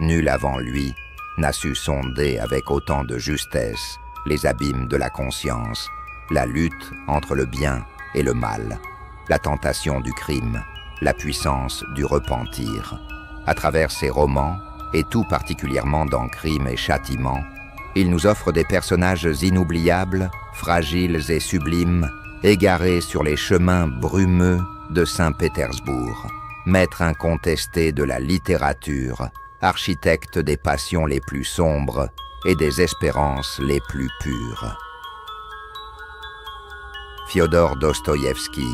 Nul avant lui n'a su sonder avec autant de justesse les abîmes de la conscience, la lutte entre le bien et le mal, la tentation du crime, la puissance du repentir. À travers ses romans, et tout particulièrement dans Crime et Châtiment, il nous offre des personnages inoubliables, fragiles et sublimes, égarés sur les chemins brumeux de Saint-Pétersbourg, maître incontesté de la littérature, architecte des passions les plus sombres et des espérances les plus pures. Fiodor Dostoïevski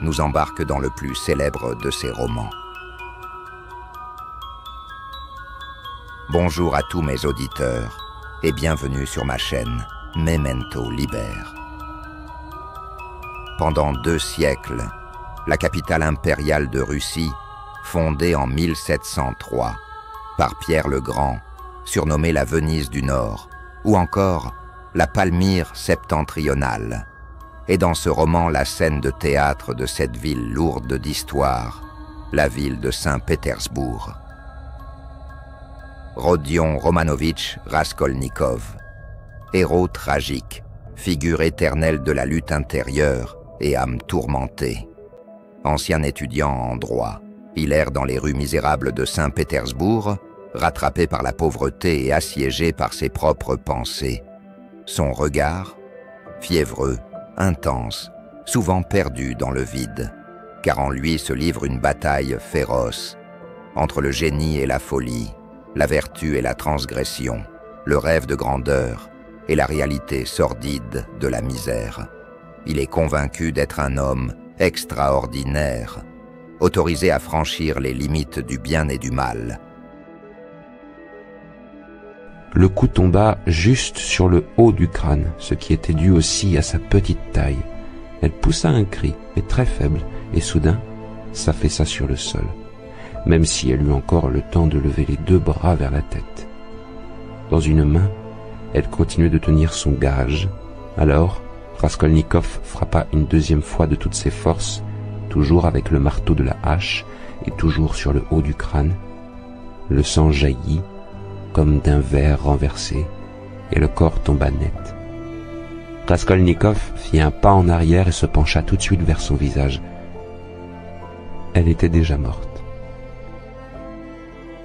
nous embarque dans le plus célèbre de ses romans. Bonjour à tous mes auditeurs et bienvenue sur ma chaîne Memento Liber. Pendant 2 siècles, la capitale impériale de Russie, fondée en 1703 par Pierre le Grand, surnommée la Venise du Nord, ou encore la Palmyre septentrionale, est dans ce roman la scène de théâtre de cette ville lourde d'histoire, la ville de Saint-Pétersbourg. Rodion Romanovitch Raskolnikov, héros tragique, figure éternelle de la lutte intérieure et âme tourmentée. Ancien étudiant en droit, il erre dans les rues misérables de Saint-Pétersbourg, rattrapé par la pauvreté et assiégé par ses propres pensées. Son regard, fiévreux, intense, souvent perdu dans le vide, car en lui se livre une bataille féroce entre le génie et la folie, la vertu et la transgression, le rêve de grandeur et la réalité sordide de la misère. Il est convaincu d'être un homme extraordinaire, autorisé à franchir les limites du bien et du mal. Le coup tomba juste sur le haut du crâne, ce qui était dû aussi à sa petite taille. Elle poussa un cri, mais très faible, et soudain s'affaissa sur le sol, même si elle eut encore le temps de lever les 2 bras vers la tête. Dans une main, elle continuait de tenir son gage. Alors, Raskolnikov frappa une 2e fois de toutes ses forces, toujours avec le marteau de la hache et toujours sur le haut du crâne. Le sang jaillit comme d'un verre renversé et le corps tomba net. Raskolnikov fit un pas en arrière et se pencha tout de suite vers son visage. Elle était déjà morte.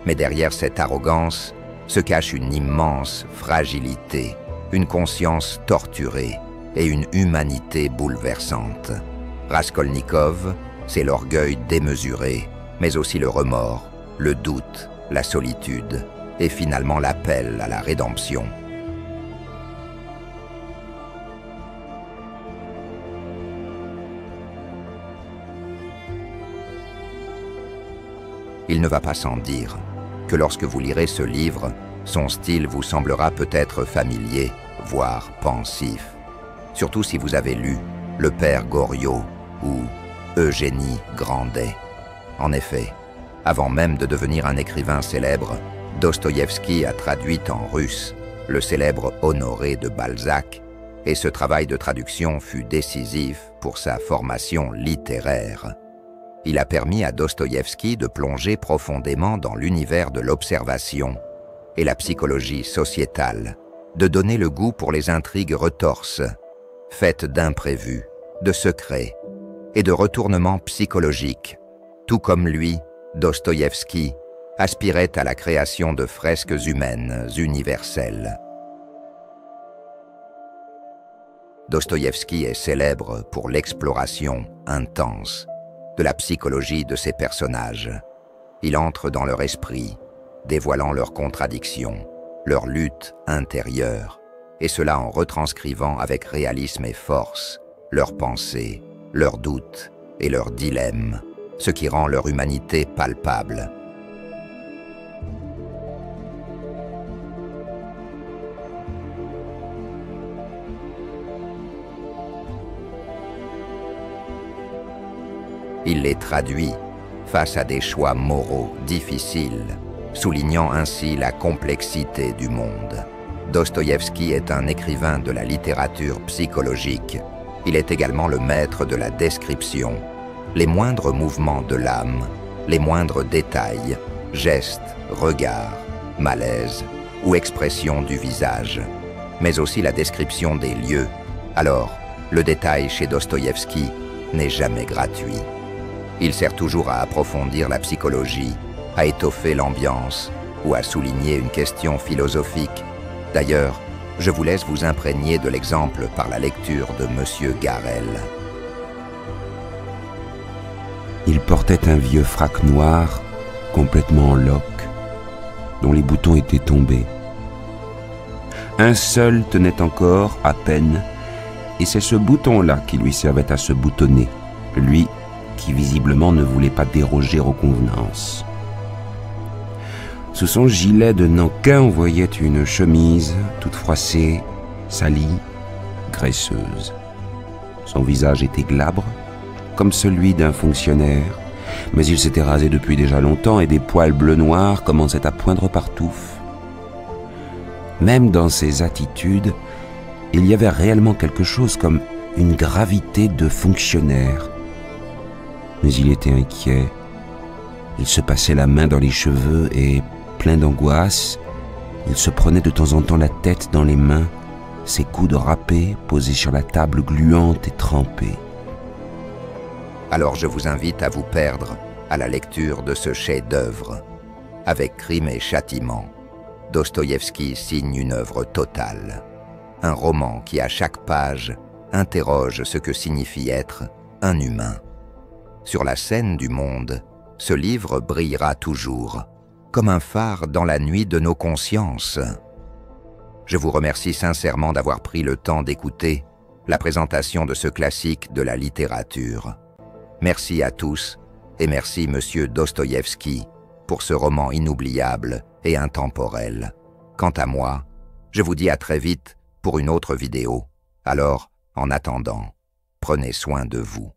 Mais derrière cette arrogance se cache une immense fragilité, une conscience torturée et une humanité bouleversante. Raskolnikov, c'est l'orgueil démesuré, mais aussi le remords, le doute, la solitude et finalement l'appel à la rédemption. Il ne va pas sans dire que lorsque vous lirez ce livre, son style vous semblera peut-être familier, voire pensif. Surtout si vous avez lu Le Père Goriot ou Eugénie Grandet. En effet, avant même de devenir un écrivain célèbre, Dostoïevski a traduit en russe le célèbre Honoré de Balzac, et ce travail de traduction fut décisif pour sa formation littéraire. Il a permis à Dostoïevski de plonger profondément dans l'univers de l'observation et la psychologie sociétale, de donner le goût pour les intrigues retorses, faites d'imprévus, de secrets et de retournements psychologiques. Tout comme lui, Dostoïevski aspirait à la création de fresques humaines universelles. Dostoïevski est célèbre pour l'exploration intense de la psychologie de ses personnages. Il entre dans leur esprit, dévoilant leurs contradictions, leurs luttes intérieures, et cela en retranscrivant avec réalisme et force leurs pensées, leurs doutes et leurs dilemmes, ce qui rend leur humanité palpable. Il les traduit face à des choix moraux difficiles, soulignant ainsi la complexité du monde. Dostoïevski est un écrivain de la littérature psychologique. Il est également le maître de la description. Les moindres mouvements de l'âme, les moindres détails, gestes, regards, malaise ou expression du visage, mais aussi la description des lieux. Alors, le détail chez Dostoïevski n'est jamais gratuit. Il sert toujours à approfondir la psychologie, à étoffer l'ambiance ou à souligner une question philosophique. D'ailleurs, je vous laisse vous imprégner de l'exemple par la lecture de Monsieur Garel. Il portait un vieux frac noir, complètement en loques, dont les boutons étaient tombés. Un seul tenait encore, à peine, et c'est ce bouton-là qui lui servait à se boutonner, lui qui visiblement ne voulait pas déroger aux convenances. Sous son gilet de nankin, on voyait une chemise toute froissée, salie, graisseuse. Son visage était glabre, comme celui d'un fonctionnaire, mais il s'était rasé depuis déjà longtemps et des poils bleu-noir commençaient à poindre partout. Même dans ses attitudes, il y avait réellement quelque chose comme une gravité de fonctionnaire. Mais il était inquiet. Il se passait la main dans les cheveux et, plein d'angoisse, il se prenait de temps en temps la tête dans les mains, ses coudes râpés posés sur la table gluante et trempée. Alors je vous invite à vous perdre à la lecture de ce chef-d'œuvre. Avec Crime et Châtiment, Dostoïevski signe une œuvre totale. Un roman qui, à chaque page, interroge ce que signifie être un humain. Sur la scène du monde, ce livre brillera toujours, comme un phare dans la nuit de nos consciences. Je vous remercie sincèrement d'avoir pris le temps d'écouter la présentation de ce classique de la littérature. Merci à tous et merci Monsieur Dostoïevski pour ce roman inoubliable et intemporel. Quant à moi, je vous dis à très vite pour une autre vidéo. Alors, en attendant, prenez soin de vous.